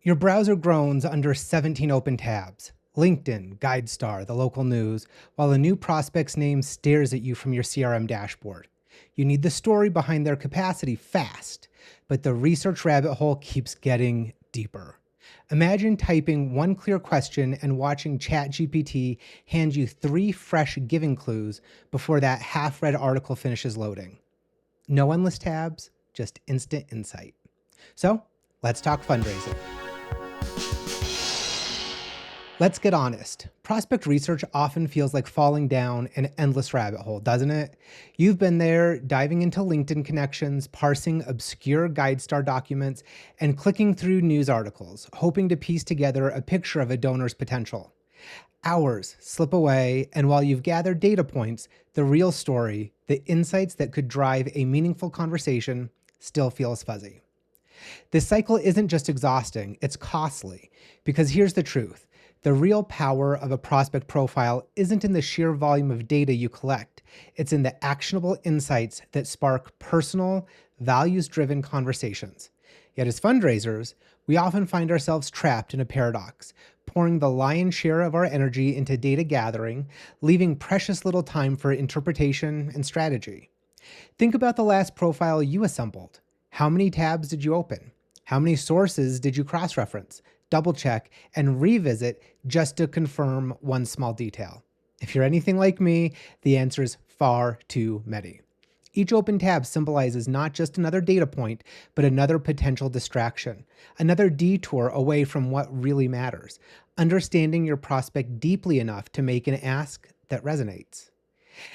Your browser groans under 17 open tabs. LinkedIn, GuideStar, the local news, while a new prospect's name stares at you from your CRM dashboard. You need the story behind their capacity fast, but the research rabbit hole keeps getting deeper. Imagine typing one clear question and watching ChatGPT hand you 3 fresh giving clues before that half-read article finishes loading. No endless tabs, just instant insight. So, let's talk fundraising. Let's get honest. Prospect research often feels like falling down an endless rabbit hole, doesn't it? You've been there, diving into LinkedIn connections, parsing obscure GuideStar documents, and clicking through news articles, hoping to piece together a picture of a donor's potential. Hours slip away, and while you've gathered data points, the real story, the insights that could drive a meaningful conversation, still feels fuzzy. This cycle isn't just exhausting, it's costly. Because here's the truth. The real power of a prospect profile isn't in the sheer volume of data you collect. It's in the actionable insights that spark personal, values-driven conversations. Yet as fundraisers, we often find ourselves trapped in a paradox, pouring the lion's share of our energy into data gathering, leaving precious little time for interpretation and strategy. Think about the last profile you assembled. How many tabs did you open? How many sources did you cross-reference, double-check, and revisit just to confirm one small detail? If you're anything like me, the answer is far too many. Each open tab symbolizes not just another data point, but another potential distraction, another detour away from what really matters, understanding your prospect deeply enough to make an ask that resonates.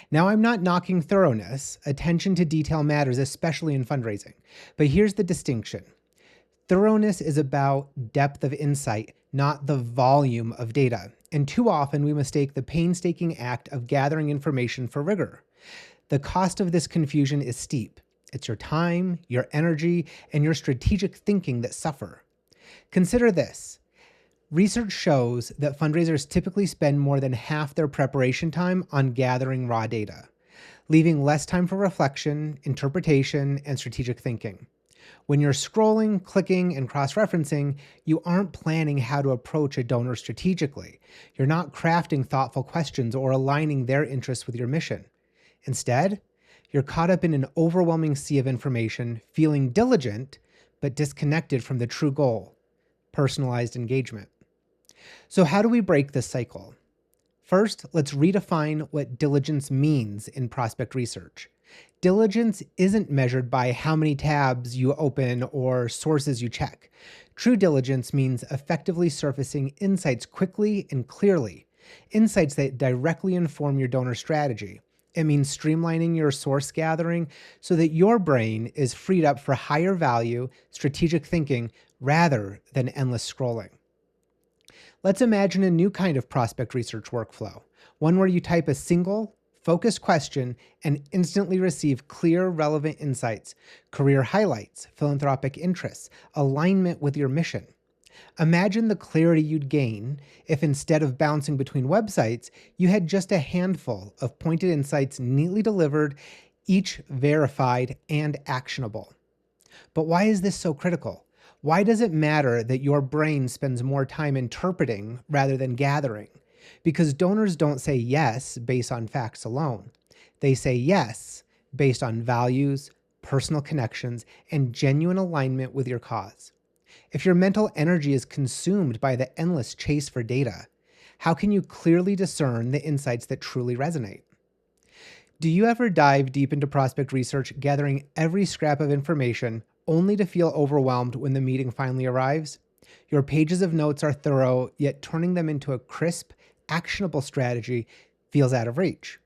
Now, I'm not knocking thoroughness. Attention to detail matters, especially in fundraising. But here's the distinction. Thoroughness is about depth of insight, not the volume of data. And too often we mistake the painstaking act of gathering information for rigor. The cost of this confusion is steep. It's your time, your energy, and your strategic thinking that suffer. Consider this. Research shows that fundraisers typically spend more than half their preparation time on gathering raw data, leaving less time for reflection, interpretation, and strategic thinking. When you're scrolling, clicking, and cross-referencing, you aren't planning how to approach a donor strategically. You're not crafting thoughtful questions or aligning their interests with your mission. Instead, you're caught up in an overwhelming sea of information, feeling diligent, but disconnected from the true goal, personalized engagement. So how do we break this cycle? First, let's redefine what diligence means in prospect research. Diligence isn't measured by how many tabs you open or sources you check. True diligence means effectively surfacing insights quickly and clearly, insights that directly inform your donor strategy. It means streamlining your source gathering so that your brain is freed up for higher value, strategic thinking rather than endless scrolling. Let's imagine a new kind of prospect research workflow, one where you type a single, focused question and instantly receive clear, relevant insights, career highlights, philanthropic interests, alignment with your mission. Imagine the clarity you'd gain if instead of bouncing between websites, you had just a handful of pointed insights neatly delivered, each verified and actionable. But why is this so critical? Why does it matter that your brain spends more time interpreting rather than gathering? Because donors don't say yes based on facts alone. They say yes based on values, personal connections, and genuine alignment with your cause. If your mental energy is consumed by the endless chase for data, how can you clearly discern the insights that truly resonate? Do you ever dive deep into prospect research, gathering every scrap of information, only to feel overwhelmed when the meeting finally arrives? Your pages of notes are thorough, yet turning them into a crisp, actionable strategy feels out of reach.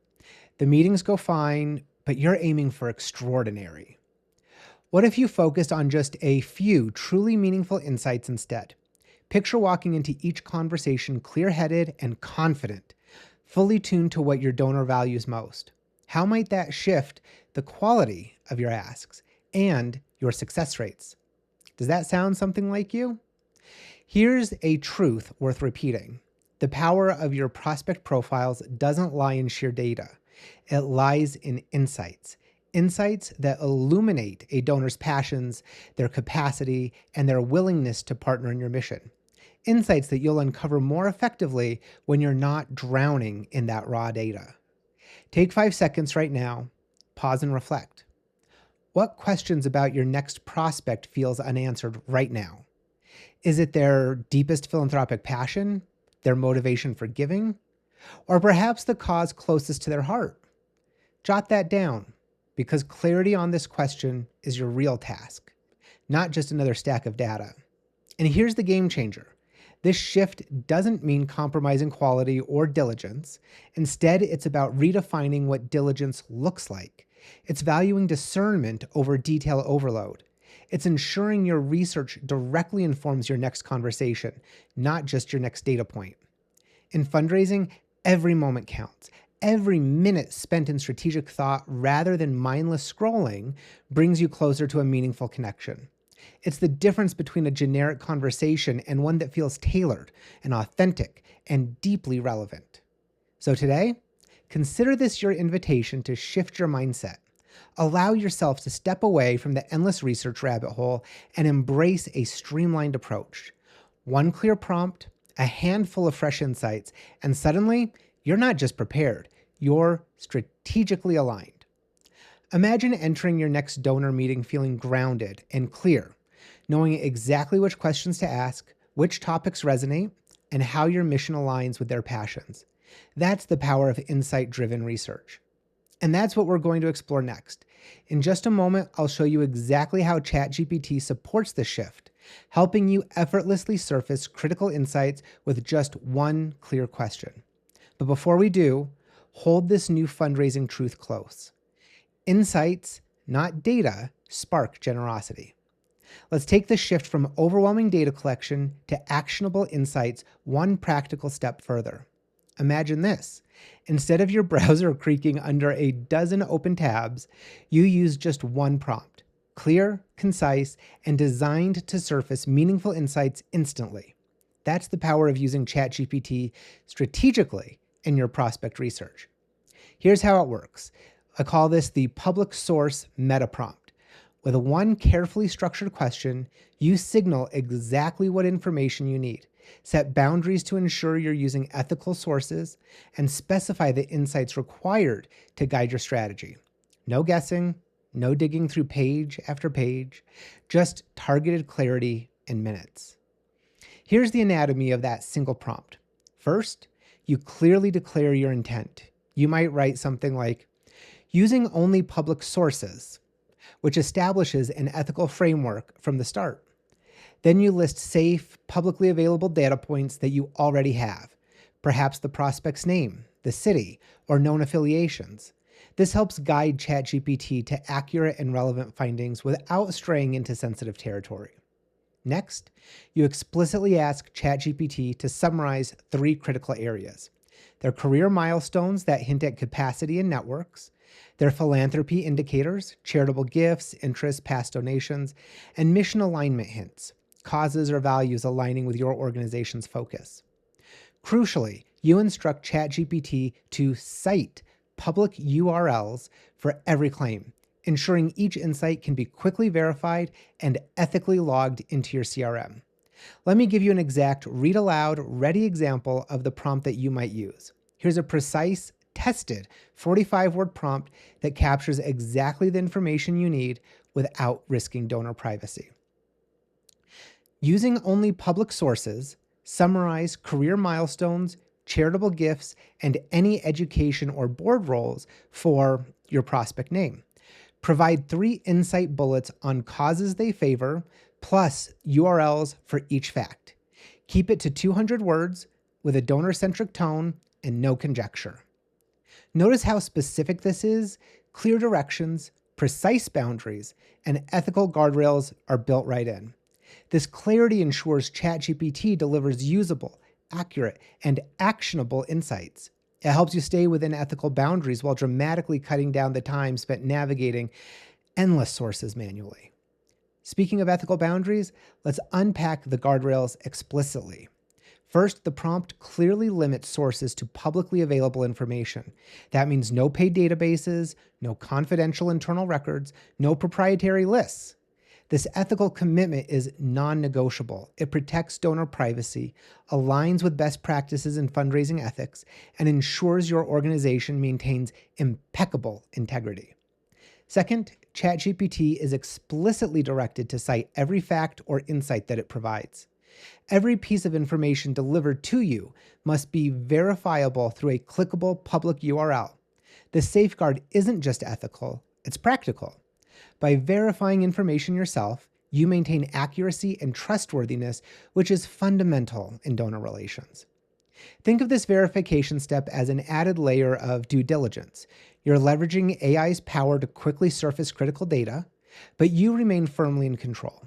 The meetings go fine, but you're aiming for extraordinary. What if you focused on just a few truly meaningful insights instead? Picture walking into each conversation clear-headed and confident, fully tuned to what your donor values most. How might that shift the quality of your asks and your success rates? Does that sound something like you? Here's a truth worth repeating. The power of your prospect profiles doesn't lie in sheer data. It lies in insights. Insights that illuminate a donor's passions, their capacity, and their willingness to partner in your mission. Insights that you'll uncover more effectively when you're not drowning in that raw data. Take 5 seconds right now, pause and reflect. What questions about your next prospect feels unanswered right now? Is it their deepest philanthropic passion, their motivation for giving, or perhaps the cause closest to their heart? Jot that down, because clarity on this question is your real task, not just another stack of data. And here's the game changer. This shift doesn't mean compromising quality or diligence. Instead, it's about redefining what diligence looks like. It's valuing discernment over detail overload. It's ensuring your research directly informs your next conversation, not just your next data point. In fundraising, every moment counts. Every minute spent in strategic thought rather than mindless scrolling brings you closer to a meaningful connection. It's the difference between a generic conversation and one that feels tailored and authentic and deeply relevant. So today, consider this your invitation to shift your mindset. Allow yourself to step away from the endless research rabbit hole and embrace a streamlined approach. One clear prompt, a handful of fresh insights, and suddenly, you're not just prepared, you're strategically aligned. Imagine entering your next donor meeting feeling grounded and clear, knowing exactly which questions to ask, which topics resonate, and how your mission aligns with their passions. That's the power of insight-driven research. And that's what we're going to explore next. In just a moment, I'll show you exactly how ChatGPT supports the shift, helping you effortlessly surface critical insights with just one clear question. But before we do, hold this new fundraising truth close. Insights, not data, spark generosity. Let's take the shift from overwhelming data collection to actionable insights one practical step further. Imagine this. Instead of your browser creaking under a dozen open tabs, you use just one prompt, clear, concise, and designed to surface meaningful insights instantly. That's the power of using ChatGPT strategically in your prospect research. Here's how it works. I call this the public source meta prompt. With one carefully structured question, you signal exactly what information you need, set boundaries to ensure you're using ethical sources, and specify the insights required to guide your strategy. No guessing, no digging through page after page, just targeted clarity in minutes. Here's the anatomy of that single prompt. First, you clearly declare your intent. You might write something like, using only public sources, which establishes an ethical framework from the start. Then you list safe, publicly available data points that you already have, perhaps the prospect's name, the city, or known affiliations. This helps guide ChatGPT to accurate and relevant findings without straying into sensitive territory. Next, you explicitly ask ChatGPT to summarize 3 critical areas: their career milestones that hint at capacity and networks, their philanthropy indicators, charitable gifts, interests, past donations, and mission alignment hints, causes or values aligning with your organization's focus. Crucially, you instruct ChatGPT to cite public URLs for every claim, ensuring each insight can be quickly verified and ethically logged into your CRM. Let me give you an exact read aloud, ready example of the prompt that you might use. Here's a precise, tested 45-word prompt that captures exactly the information you need without risking donor privacy. Using only public sources, summarize career milestones, charitable gifts, and any education or board roles for your prospect name. Provide 3 insight bullets on causes they favor, plus URLs for each fact. Keep it to 200 words with a donor-centric tone and no conjecture. Notice how specific this is. Clear directions, precise boundaries, and ethical guardrails are built right in. This clarity ensures ChatGPT delivers usable, accurate, and actionable insights. It helps you stay within ethical boundaries while dramatically cutting down the time spent navigating endless sources manually. Speaking of ethical boundaries, let's unpack the guardrails explicitly. First, the prompt clearly limits sources to publicly available information. That means no paid databases, no confidential internal records, no proprietary lists. This ethical commitment is non-negotiable. It protects donor privacy, aligns with best practices in fundraising ethics, and ensures your organization maintains impeccable integrity. Second, ChatGPT is explicitly directed to cite every fact or insight that it provides. Every piece of information delivered to you must be verifiable through a clickable public URL. This safeguard isn't just ethical, it's practical. By verifying information yourself, you maintain accuracy and trustworthiness, which is fundamental in donor relations. Think of this verification step as an added layer of due diligence. You're leveraging AI's power to quickly surface critical data, but you remain firmly in control.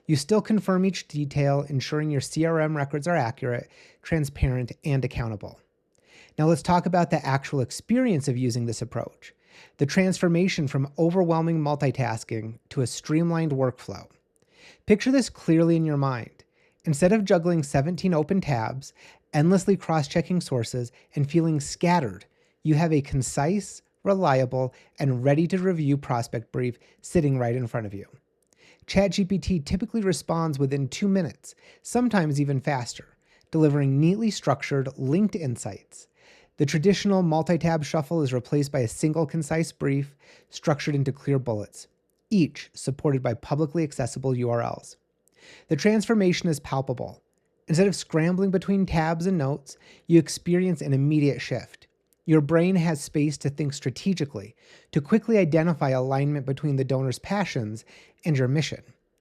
You still confirm each detail, ensuring your CRM records are accurate, transparent, and accountable. Now let's talk about the actual experience of using this approach, the transformation from overwhelming multitasking to a streamlined workflow. Picture this clearly in your mind. Instead of juggling 17 open tabs, endlessly cross-checking sources, and feeling scattered, you have a concise, reliable, and ready-to-review prospect brief sitting right in front of you. ChatGPT typically responds within 2 minutes, sometimes even faster, delivering neatly structured, linked insights. The traditional multi-tab shuffle is replaced by a single concise brief structured into clear bullets, each supported by publicly accessible URLs. The transformation is palpable. Instead of scrambling between tabs and notes, you experience an immediate shift. Your brain has space to think strategically, to quickly identify alignment between the donor's passions and your mission,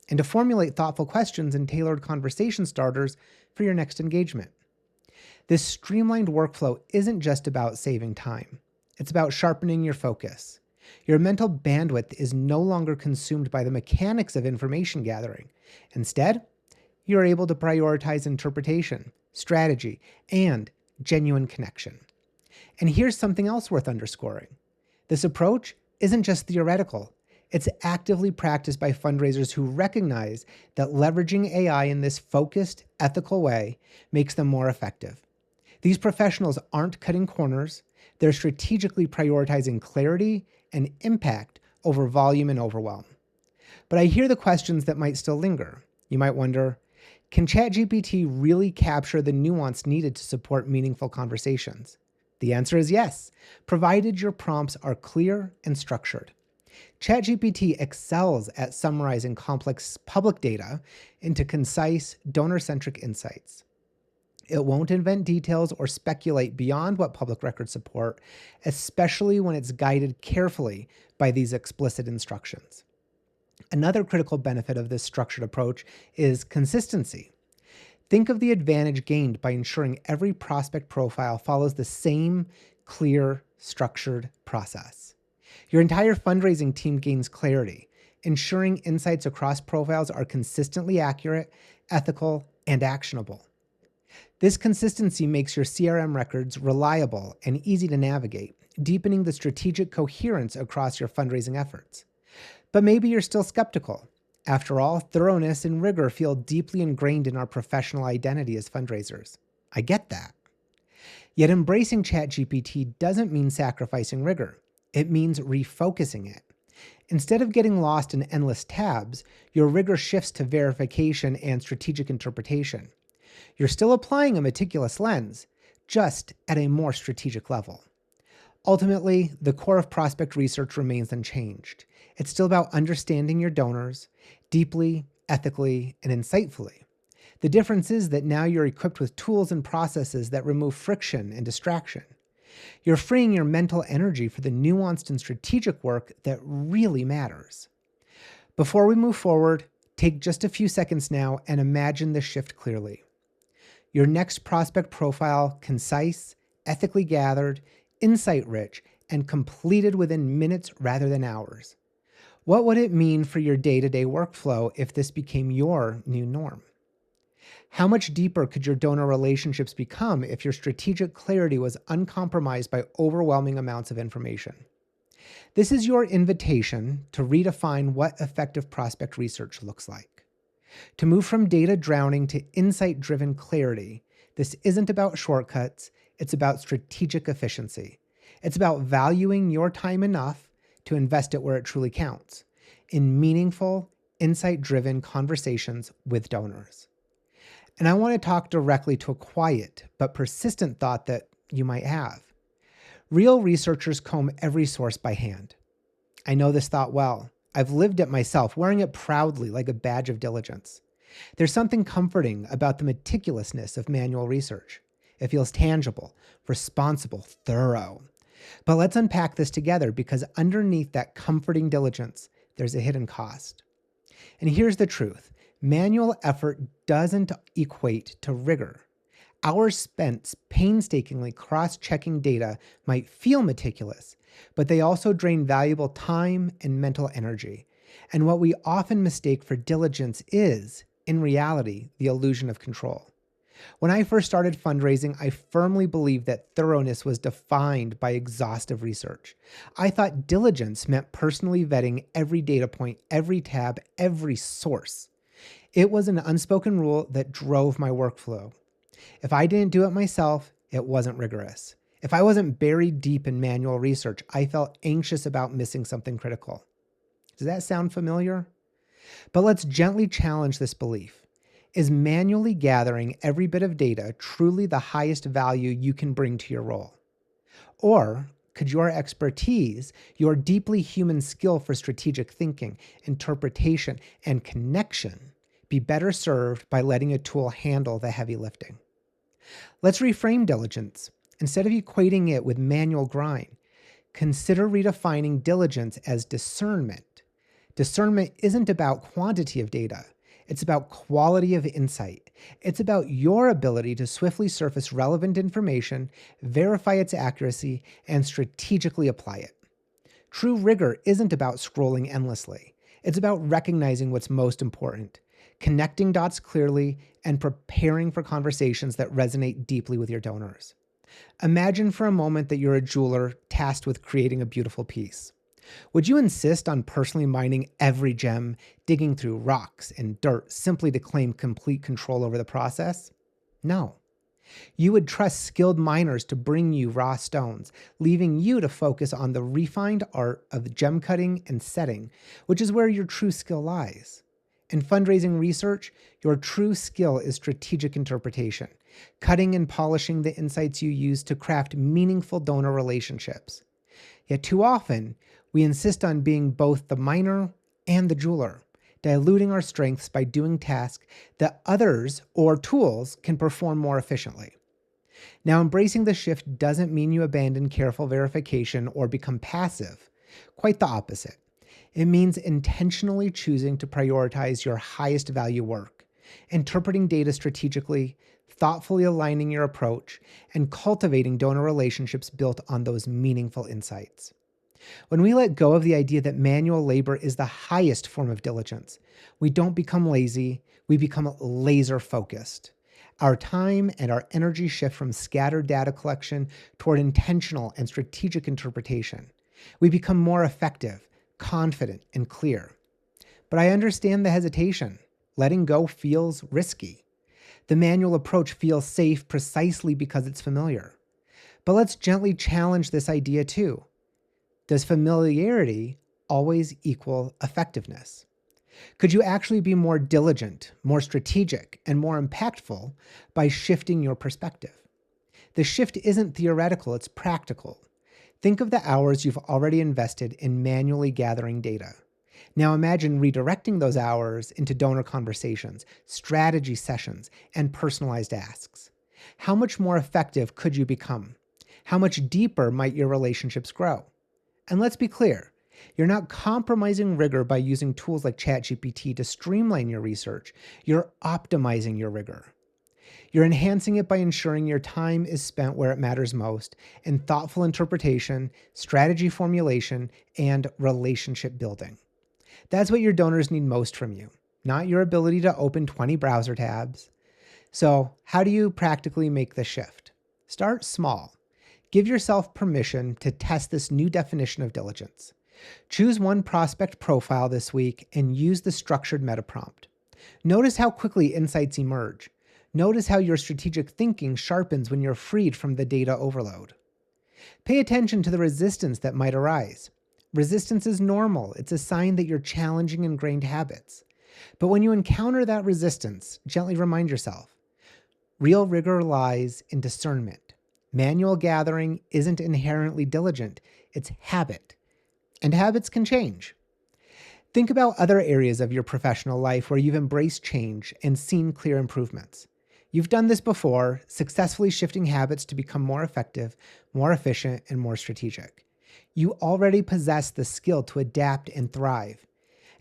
and to formulate thoughtful questions and tailored conversation starters for your next engagement. This streamlined workflow isn't just about saving time. It's about sharpening your focus. Your mental bandwidth is no longer consumed by the mechanics of information gathering. Instead, you're able to prioritize interpretation, strategy, and genuine connection. And here's something else worth underscoring. This approach isn't just theoretical. It's actively practiced by fundraisers who recognize that leveraging AI in this focused, ethical way makes them more effective. These professionals aren't cutting corners. They're strategically prioritizing clarity and impact over volume and overwhelm. But I hear the questions that might still linger. You might wonder, can ChatGPT really capture the nuance needed to support meaningful conversations? The answer is yes, provided your prompts are clear and structured. ChatGPT excels at summarizing complex public data into concise, donor-centric insights. It won't invent details or speculate beyond what public records support, especially when it's guided carefully by these explicit instructions. Another critical benefit of this structured approach is consistency. Think of the advantage gained by ensuring every prospect profile follows the same clear, structured process. Your entire fundraising team gains clarity, ensuring insights across profiles are consistently accurate, ethical, and actionable. This consistency makes your CRM records reliable and easy to navigate, deepening the strategic coherence across your fundraising efforts. But maybe you're still skeptical. After all, thoroughness and rigor feel deeply ingrained in our professional identity as fundraisers. I get that. Yet embracing ChatGPT doesn't mean sacrificing rigor. It means refocusing it. Instead of getting lost in endless tabs, your rigor shifts to verification and strategic interpretation. You're still applying a meticulous lens, just at a more strategic level. Ultimately, the core of prospect research remains unchanged. It's still about understanding your donors deeply, ethically, and insightfully. The difference is that now you're equipped with tools and processes that remove friction and distraction. You're freeing your mental energy for the nuanced and strategic work that really matters. Before we move forward, take just a few seconds now and imagine this shift clearly. Your next prospect profile, concise, ethically gathered, insight-rich, and completed within minutes rather than hours. What would it mean for your day-to-day workflow if this became your new norm? How much deeper could your donor relationships become if your strategic clarity was uncompromised by overwhelming amounts of information? This is your invitation to redefine what effective prospect research looks like. To move from data drowning to insight-driven clarity, This isn't about shortcuts, it's about strategic efficiency. It's about valuing your time enough to invest it where it truly counts, in meaningful, insight-driven conversations with donors. And I want to talk directly to a quiet but persistent thought that you might have. Real researchers comb every source by hand. I know this thought well. I've lived it myself, wearing it proudly like a badge of diligence. There's something comforting about the meticulousness of manual research. It feels tangible, responsible, thorough. But let's unpack this together, because underneath that comforting diligence, there's a hidden cost. And here's the truth. Manual effort doesn't equate to rigor. Hours spent painstakingly cross-checking data might feel meticulous, but they also drain valuable time and mental energy. And what we often mistake for diligence is, in reality, the illusion of control. When I first started fundraising, I firmly believed that thoroughness was defined by exhaustive research. I thought diligence meant personally vetting every data point, every tab, every source. It was an unspoken rule that drove my workflow. If I didn't do it myself, it wasn't rigorous. If I wasn't buried deep in manual research, I felt anxious about missing something critical. Does that sound familiar? But let's gently challenge this belief. Is manually gathering every bit of data truly the highest value you can bring to your role? Or could your expertise, your deeply human skill for strategic thinking, interpretation, and connection be better served by letting a tool handle the heavy lifting? Let's reframe diligence. Instead of equating it with manual grind, consider redefining diligence as discernment. Discernment isn't about quantity of data. It's about quality of insight. It's about your ability to swiftly surface relevant information, verify its accuracy, and strategically apply it. True rigor isn't about scrolling endlessly. It's about recognizing what's most important, connecting dots clearly, and preparing for conversations that resonate deeply with your donors. Imagine for a moment that you're a jeweler tasked with creating a beautiful piece. Would you insist on personally mining every gem, digging through rocks and dirt simply to claim complete control over the process? No. You would trust skilled miners to bring you raw stones, leaving you to focus on the refined art of gem cutting and setting, which is where your true skill lies. In fundraising research, your true skill is strategic interpretation, cutting and polishing the insights you use to craft meaningful donor relationships. Yet too often, we insist on being both the miner and the jeweler, diluting our strengths by doing tasks that others or tools can perform more efficiently. Now, embracing the shift doesn't mean you abandon careful verification or become passive. Quite the opposite. It means intentionally choosing to prioritize your highest value work, interpreting data strategically, thoughtfully aligning your approach, and cultivating donor relationships built on those meaningful insights. When we let go of the idea that manual labor is the highest form of diligence, we don't become lazy, we become laser focused. Our time and our energy shift from scattered data collection toward intentional and strategic interpretation. We become more effective, confident, and clear. But I understand the hesitation. Letting go feels risky. The manual approach feels safe precisely because it's familiar. But let's gently challenge this idea too. Does familiarity always equal effectiveness? Could you actually be more diligent, more strategic, and more impactful by shifting your perspective? The shift isn't theoretical, it's practical. Think of the hours you've already invested in manually gathering data. Now imagine redirecting those hours into donor conversations, strategy sessions, and personalized asks. How much more effective could you become? How much deeper might your relationships grow? And let's be clear, you're not compromising rigor by using tools like ChatGPT to streamline your research. You're optimizing your rigor. You're enhancing it by ensuring your time is spent where it matters most, in thoughtful interpretation, strategy formulation, and relationship building. That's what your donors need most from you, not your ability to open 20 browser tabs. So, how do you practically make the shift? Start small. Give yourself permission to test this new definition of diligence. Choose one prospect profile this week and use the structured meta prompt. Notice how quickly insights emerge. Notice how your strategic thinking sharpens when you're freed from the data overload. Pay attention to the resistance that might arise. Resistance is normal. It's a sign that you're challenging ingrained habits. But when you encounter that resistance, gently remind yourself, real rigor lies in discernment. Manual gathering isn't inherently diligent, it's habit. And habits can change. Think about other areas of your professional life where you've embraced change and seen clear improvements. You've done this before, successfully shifting habits to become more effective, more efficient, and more strategic. You already possess the skill to adapt and thrive.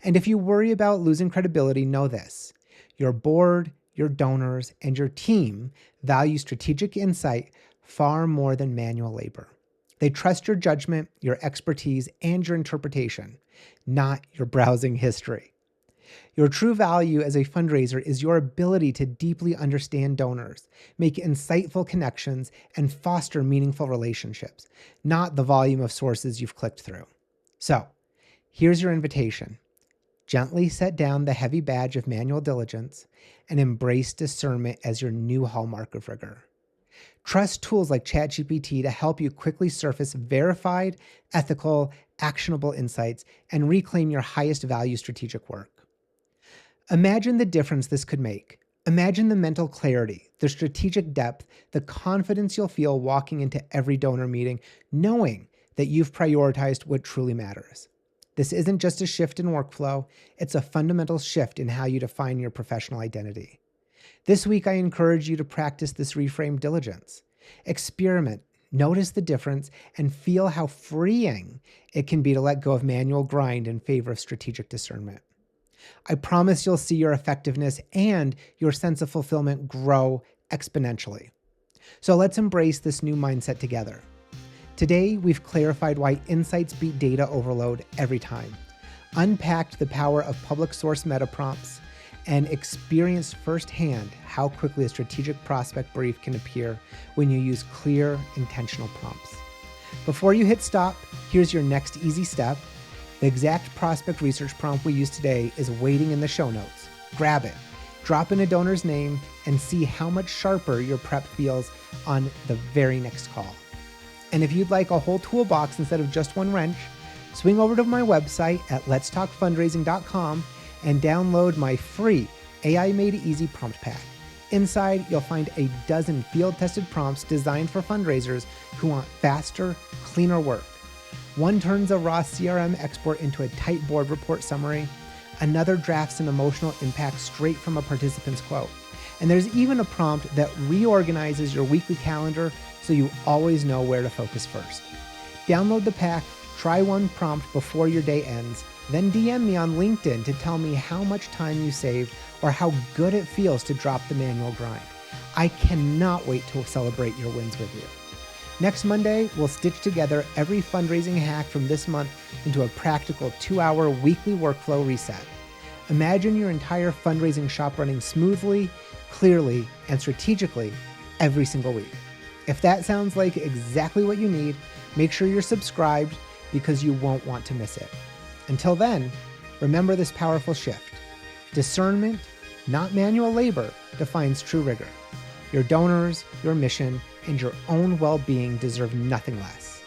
And if you worry about losing credibility, know this. Your board, your donors, and your team value strategic insight far more than manual labor. They trust your judgment, your expertise, and your interpretation, not your browsing history. Your true value as a fundraiser is your ability to deeply understand donors, make insightful connections, and foster meaningful relationships, not the volume of sources you've clicked through. So, here's your invitation. Gently set down the heavy badge of manual diligence and embrace discernment as your new hallmark of rigor. Trust tools like ChatGPT to help you quickly surface verified, ethical, actionable insights and reclaim your highest value strategic work. Imagine the difference this could make. Imagine the mental clarity, the strategic depth, the confidence you'll feel walking into every donor meeting, knowing that you've prioritized what truly matters. This isn't just a shift in workflow, it's a fundamental shift in how you define your professional identity. This week, I encourage you to practice this reframed diligence. Experiment, notice the difference, and feel how freeing it can be to let go of manual grind in favor of strategic discernment. I promise you'll see your effectiveness and your sense of fulfillment grow exponentially. So let's embrace this new mindset together. Today, we've clarified why insights beat data overload every time, unpacked the power of public source meta prompts, and experienced firsthand how quickly a strategic prospect brief can appear when you use clear, intentional prompts. Before you hit stop, here's your next easy step. The exact prospect research prompt we used today is waiting in the show notes. Grab it, drop in a donor's name, and see how much sharper your prep feels on the very next call. And if you'd like a whole toolbox instead of just one wrench, swing over to my website at letstalkfundraising.com and download my free AI Made Easy prompt pack. Inside, you'll find a dozen field-tested prompts designed for fundraisers who want faster, cleaner work. One turns a raw CRM export into a tight board report summary. Another drafts an emotional impact straight from a participant's quote. And there's even a prompt that reorganizes your weekly calendar so you always know where to focus first. Download the pack, try one prompt before your day ends, then DM me on LinkedIn to tell me how much time you saved or how good it feels to drop the manual grind. I cannot wait to celebrate your wins with you. Next Monday, we'll stitch together every fundraising hack from this month into a practical 2-hour weekly workflow reset. Imagine your entire fundraising shop running smoothly, clearly, and strategically every single week. If that sounds like exactly what you need, make sure you're subscribed because you won't want to miss it. Until then, remember this powerful shift. Discernment, not manual labor, defines true rigor. Your donors, your mission, and your own well-being deserve nothing less.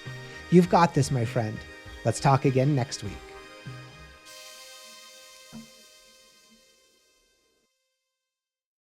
You've got this, my friend. Let's talk again next week.